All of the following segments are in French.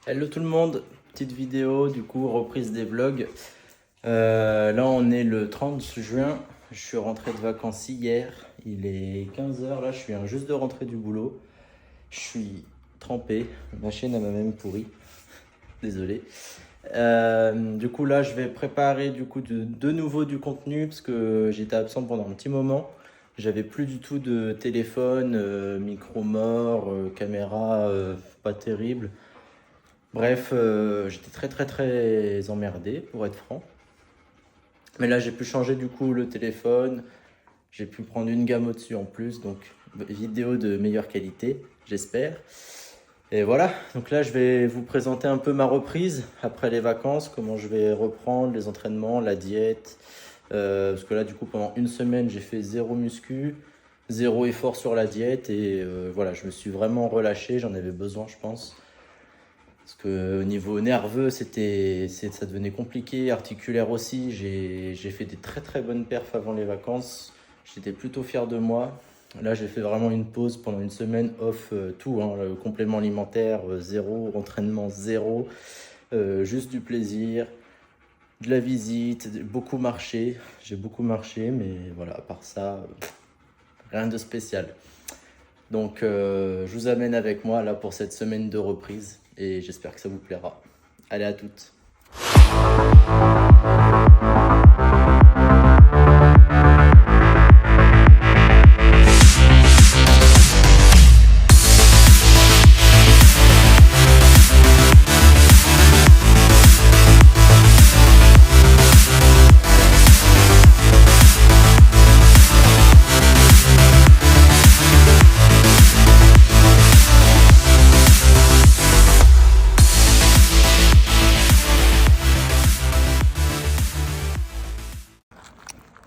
Hello tout le monde, petite vidéo du coup, reprise des vlogs. Là on est le 30 juin, je suis rentré de vacances hier, il est 15 h là, je viens juste de rentrer du boulot. Je suis trempé, ma chaîne elle m'a même pourri, désolé. Du coup là je vais préparer du coup de nouveau du contenu parce que j'étais absent pendant un petit moment. J'avais plus du tout de téléphone, micro mort, caméra pas terrible. Bref, j'étais très emmerdé pour être franc. Mais là j'ai pu changer du coup le téléphone, j'ai pu prendre une gamme au-dessus en plus, donc vidéo de meilleure qualité, j'espère. Et voilà, donc là je vais vous présenter un peu ma reprise après les vacances, comment je vais reprendre les entraînements, la diète. Parce que là du coup pendant une semaine j'ai fait zéro muscu, zéro effort sur la diète et voilà, je me suis vraiment relâché, j'en avais besoin je pense. Parce que au niveau nerveux, ça devenait compliqué, articulaire aussi. J'ai fait des très bonnes perfs avant les vacances. J'étais plutôt fier de moi. Là, j'ai fait vraiment une pause pendant une semaine off tout, hein, le complément alimentaire zéro, entraînement zéro, juste du plaisir, de la visite, beaucoup marché. J'ai beaucoup marché, mais voilà, à part ça, rien de spécial. Donc je vous amène avec moi là pour cette semaine de reprise et j'espère que ça vous plaira. Allez, à toutes.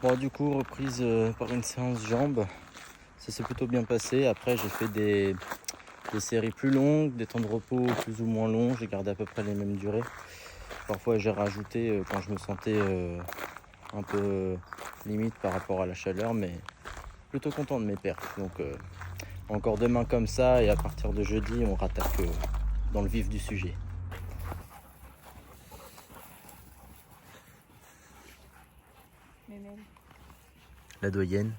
Bon, du coup, reprise par une séance jambes. Ça s'est plutôt bien passé. Après, j'ai fait des séries plus longues, des temps de repos plus ou moins longs. J'ai gardé à peu près les mêmes durées. Parfois, j'ai rajouté quand je me sentais un peu limite par rapport à la chaleur, mais plutôt content de mes perfs. Donc, encore demain comme ça, et à partir de jeudi, on rattaque dans le vif du sujet. La doyenne.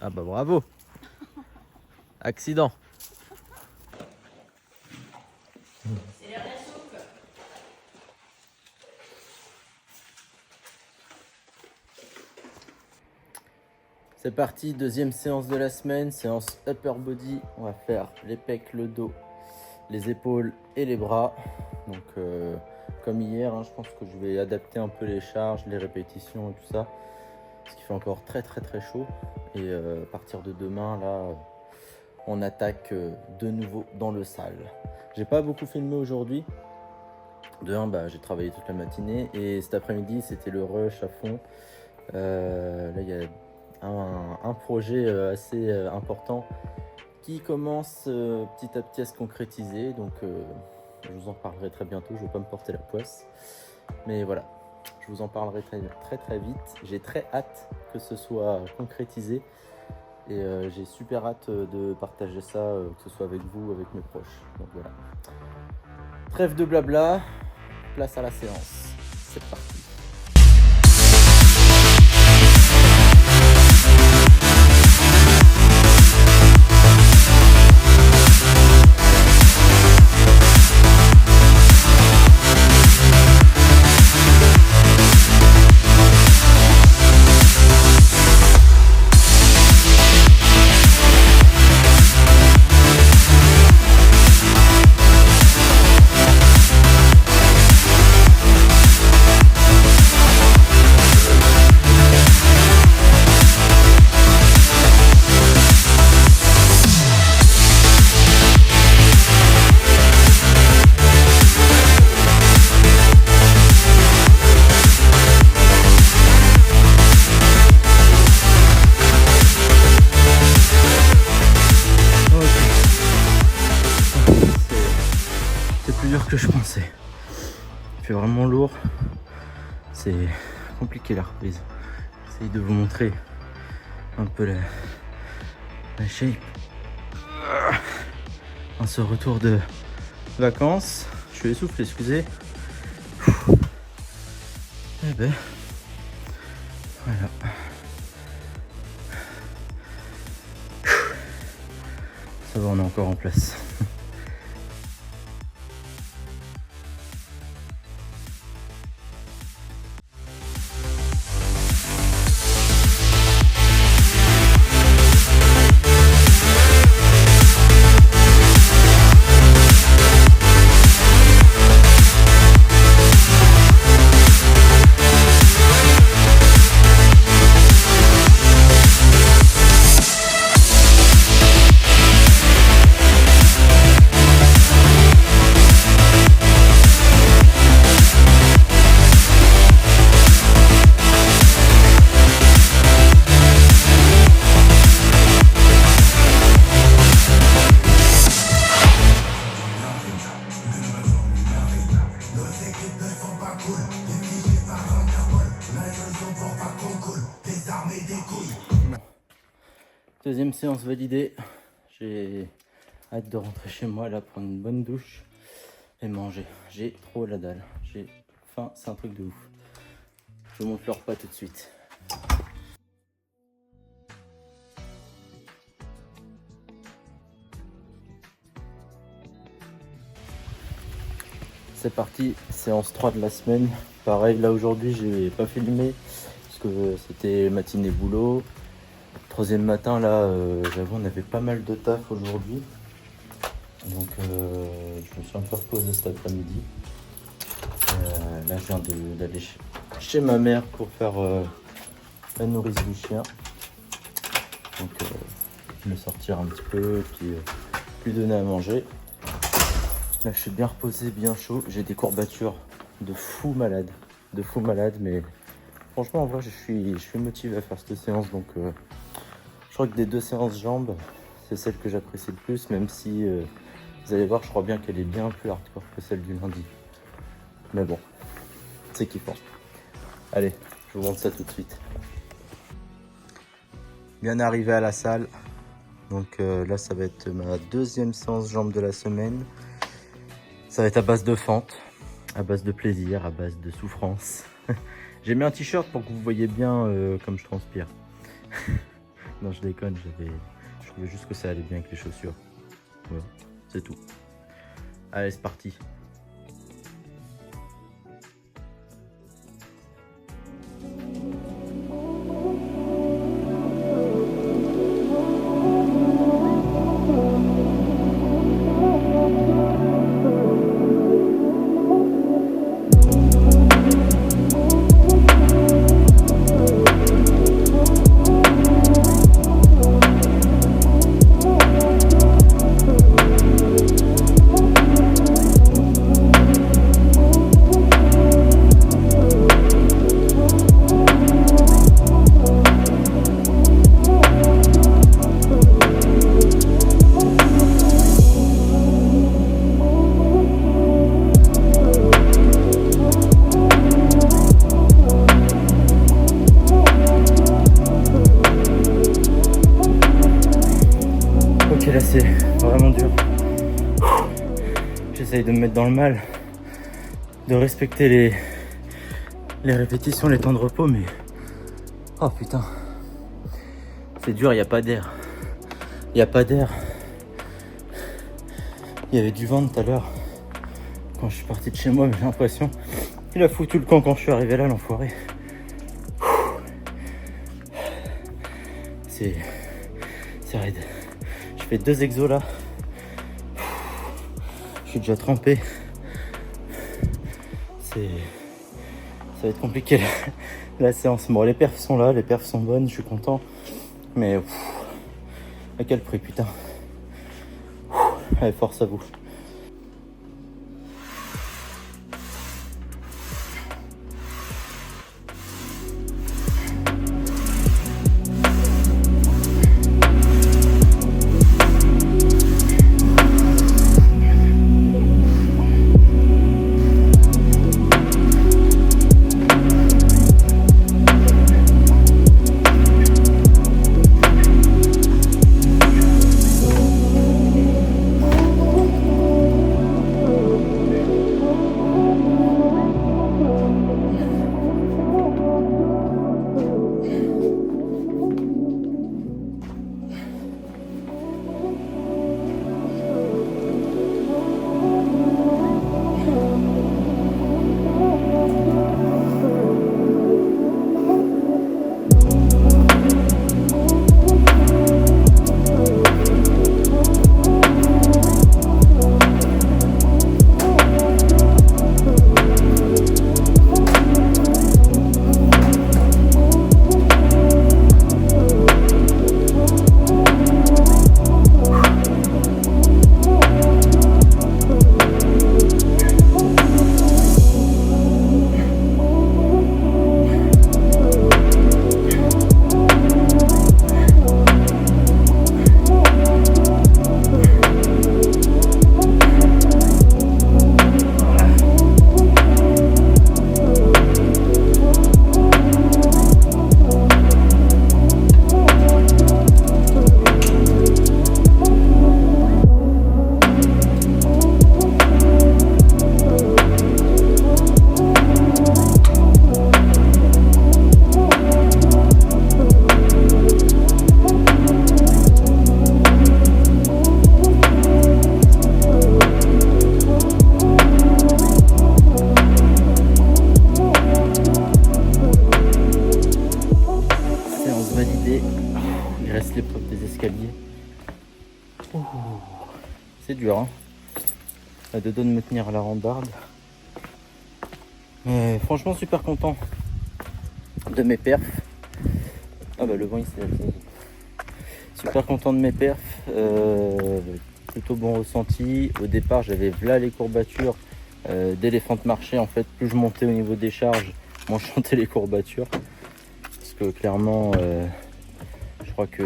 Ah bah bravo. Accident. C'est parti, deuxième séance de la semaine, séance upper body. On va faire les pecs, le dos, les épaules et les bras. Donc comme hier, hein, je pense que je vais adapter un peu les charges, les répétitions et tout ça. Parce qu'il fait encore très chaud. Et à partir de demain, là, on attaque de nouveau dans le sale. J'ai pas beaucoup filmé aujourd'hui. De un, j'ai travaillé toute la matinée. Et cet après-midi, c'était le rush à fond. Là, il y a un projet assez important qui commence petit à petit à se concrétiser. Donc, je vous en parlerai très bientôt. Je ne vais pas me porter la poisse. Mais voilà, je vous en parlerai très vite. J'ai très hâte que ce soit concrétisé. Et j'ai super hâte de partager ça, que ce soit avec vous, avec mes proches. Donc voilà. Trêve de blabla, place à la séance. C'est parti. Que je pensais. Il fait vraiment lourd. C'est compliqué la reprise. J'essaye de vous montrer un peu la shape. En ce retour de vacances, je suis essoufflé, excusez. Et ben voilà. Ça va, on est encore en place. Deuxième séance validée. J'ai hâte de rentrer chez moi, là, prendre une bonne douche et manger. J'ai trop la dalle. J'ai faim, c'est un truc de ouf. Je vous montre le repas tout de suite. C'est parti, séance 3 de la semaine. Pareil, là aujourd'hui, j'ai pas filmé parce que c'était matinée boulot. Troisième matin, là, j'avoue, on avait pas mal de taf aujourd'hui. Donc, je me suis un peu reposé cet après-midi. Là, je viens d'aller chez ma mère pour faire la nourrice du chien. Donc, me sortir un petit peu, puis lui donner à manger. Là, je suis bien reposé, bien chaud. J'ai des courbatures de fou malade. Mais franchement, en vrai, je suis motivé à faire cette séance. Donc, je crois que des deux séances jambes, c'est celle que j'apprécie le plus, même si vous allez voir, je crois bien qu'elle est bien plus hardcore que celle du lundi. Mais bon, c'est kiffant. Allez, je vous montre ça tout de suite. Bien arrivé à la salle. Donc là, ça va être ma deuxième séance jambes de la semaine. Ça va être à base de fente, à base de plaisir, à base de souffrance. J'ai mis un t-shirt pour que vous voyez bien comme je transpire. Non, je déconne, je trouvais juste que ça allait bien avec les chaussures. Voilà, c'est tout. Allez, c'est parti. Là c'est vraiment dur. J'essaye de me mettre dans le mal, de respecter les répétitions, les temps de repos, mais oh putain, c'est dur, il n'y a pas d'air. Il n'y a pas d'air. Il y avait du vent tout à l'heure quand je suis parti de chez moi, mais j'ai l'impression qu'il a foutu le camp quand je suis arrivé là, l'enfoiré. C'est raide. Je fais 2 exos là. Je suis déjà trempé. Ça va être compliqué la séance. Bon, les perfs sont là, les perfs sont bonnes, je suis content. Mais à quel prix, putain. Allez, force à vous. fatigué. Ouh, c'est dur, hein. À deux doigts de me tenir à la rambarde. Mais franchement, super content de mes perfs. Ah bah le vent il s'est allué. Super content de mes perfs. Plutôt bon ressenti. Au départ, j'avais là les courbatures d'éléphant marché. En fait, plus je montais au niveau des charges, moins je sentais les courbatures. Parce que clairement, je crois que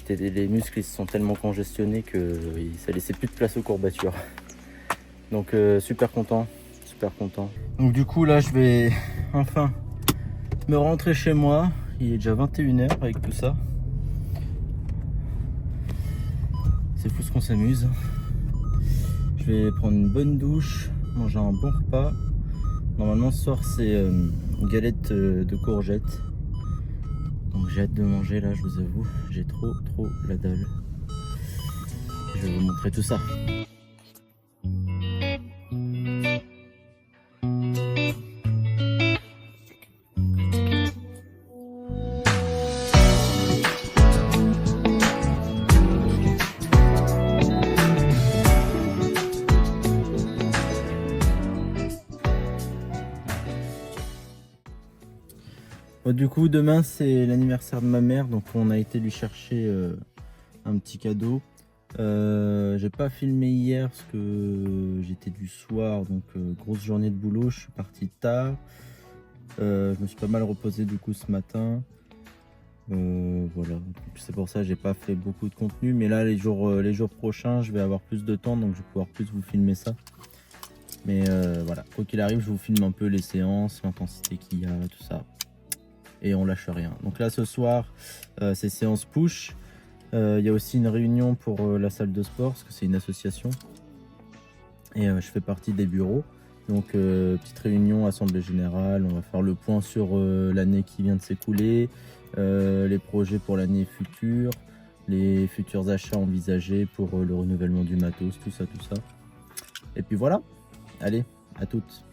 les muscles ils se sont tellement congestionnés que ça laissait plus de place aux courbatures. Donc super content. Donc du coup là je vais enfin me rentrer chez moi. Il est déjà 21 h avec tout ça. C'est fou ce qu'on s'amuse. Je vais prendre une bonne douche, manger un bon repas. Normalement ce soir c'est une galette de courgettes. Donc j'ai hâte de manger là, je vous avoue. J'ai trop la dalle. Je vais vous montrer tout ça. Bon, du coup demain c'est l'anniversaire de ma mère, donc on a été lui chercher un petit cadeau. J'ai pas filmé hier parce que j'étais du soir, donc grosse journée de boulot, je suis parti tard. Je me suis pas mal reposé du coup ce matin. Voilà, c'est pour ça que j'ai pas fait beaucoup de contenu, mais là les jours prochains je vais avoir plus de temps, donc je vais pouvoir plus vous filmer ça. Mais voilà, quoi qu'il arrive je vous filme un peu les séances, l'intensité qu'il y a, tout ça. Et on lâche rien. Donc là ce soir c'est séance push. Il y a aussi une réunion pour la salle de sport parce que c'est une association et je fais partie des bureaux. Donc petite réunion, assemblée générale, on va faire le point sur l'année qui vient de s'écouler, les projets pour l'année future, les futurs achats envisagés pour le renouvellement du matos, tout ça. Et puis voilà, allez, à toutes.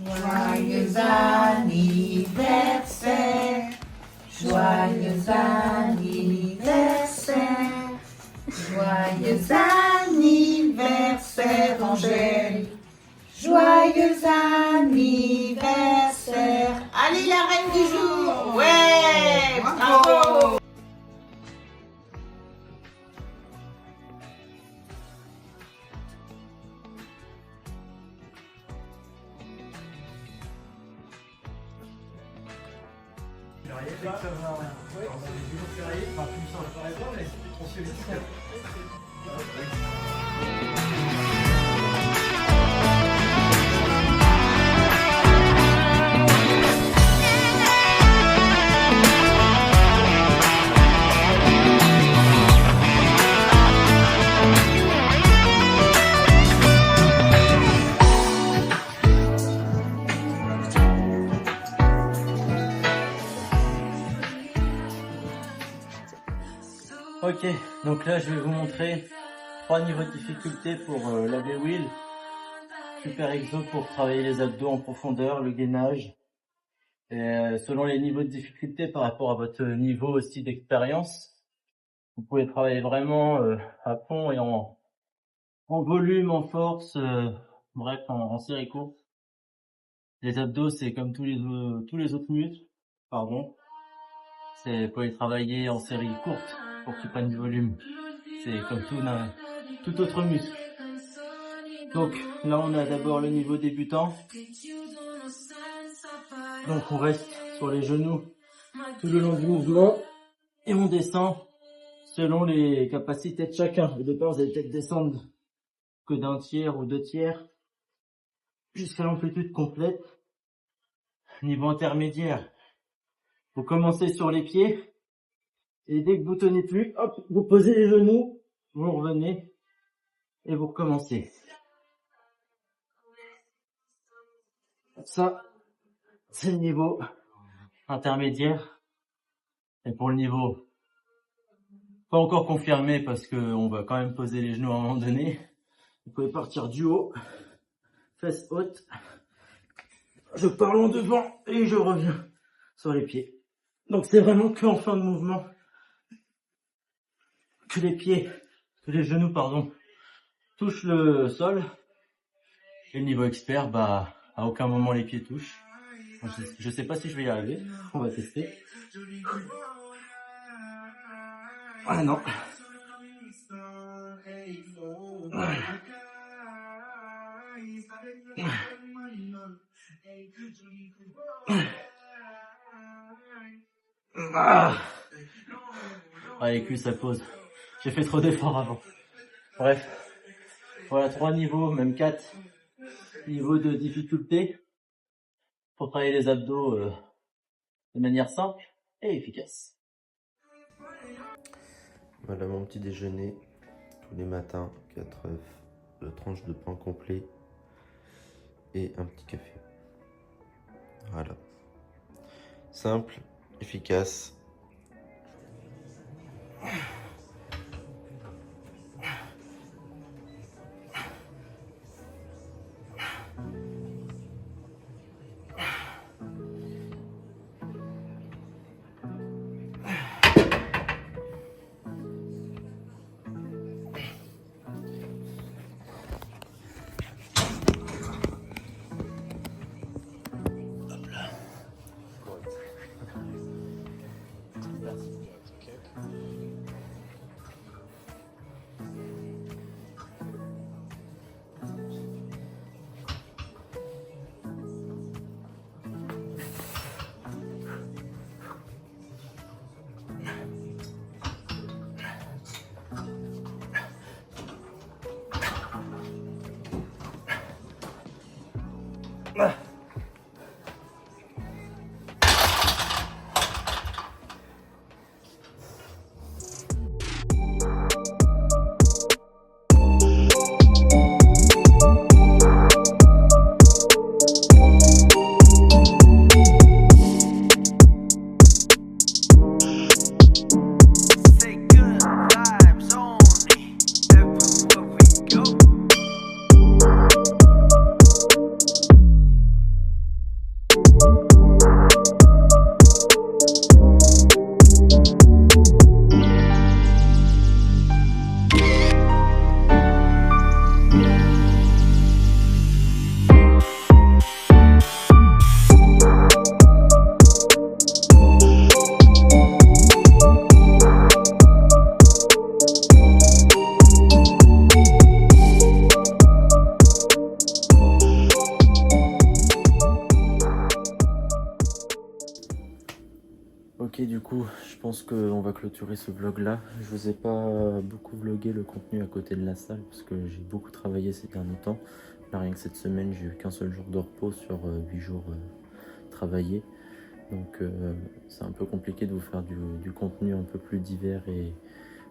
Joyeux anniversaire, joyeux anniversaire, joyeux anniversaire Angèle, joyeux anniversaire. Allez la reine du jour, ouais, bravo. Ok, donc là je vais vous montrer 3 niveaux de difficulté pour la V-Wheel. Super exo pour travailler les abdos en profondeur, le gainage. Et, selon les niveaux de difficulté par rapport à votre niveau aussi d'expérience, vous pouvez travailler vraiment à fond et en volume, en force, bref, en série courte. Les abdos, c'est comme tous les autres muscles, pardon. C'est pour les travailler en série courte pour qu'ils prennent du volume. C'est comme tout autre muscle. Donc là, on a d'abord le niveau débutant. Donc on reste sur les genoux tout le long du mouvement et on descend selon les capacités de chacun. Au départ, vous allez peut-être descendre que d'un tiers ou 2 tiers jusqu'à l'amplitude complète. Niveau intermédiaire, vous commencez sur les pieds et dès que vous tenez plus, hop, vous posez les genoux, vous revenez et vous recommencez. Ça, c'est le niveau intermédiaire. Et pour le niveau pas encore confirmé parce que on va quand même poser les genoux à un moment donné, vous pouvez partir du haut, fesses hautes, je pars en devant et je reviens sur les pieds. Donc c'est vraiment que en fin de mouvement que les genoux touchent le sol. Et le niveau expert, bah à aucun moment les pieds touchent. Je sais pas si je vais y arriver, on va tester. Ah non. Ah, les cuisses, ça pose. J'ai fait trop d'efforts avant. Bref. Voilà, 3 niveaux, même 4 niveaux de difficulté pour travailler les abdos de manière simple et efficace. Voilà mon petit déjeuner tous les matins, 4 œufs, 2 tranches de pain complet et un petit café. Voilà. Simple, efficace. coup, je pense qu'on va clôturer ce vlog là. Je vous ai pas beaucoup vlogué le contenu à côté de la salle parce que j'ai beaucoup travaillé ces derniers temps. Là, rien que cette semaine, j'ai eu qu'un seul jour de repos sur 8 jours travaillés. Donc c'est un peu compliqué de vous faire du contenu un peu plus divers et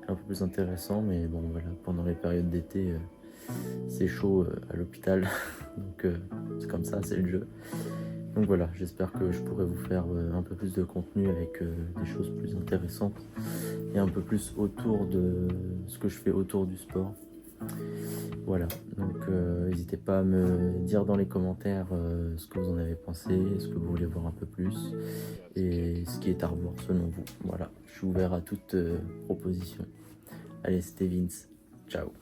un peu plus intéressant. Mais bon voilà, pendant les périodes d'été, c'est chaud à l'hôpital. Donc c'est comme ça, c'est le jeu. Donc voilà, j'espère que je pourrai vous faire un peu plus de contenu avec des choses plus intéressantes et un peu plus autour de ce que je fais autour du sport. Voilà, donc n'hésitez pas à me dire dans les commentaires ce que vous en avez pensé, ce que vous voulez voir un peu plus et ce qui est à revoir selon vous. Voilà, je suis ouvert à toute proposition. Allez, c'était Vince, ciao.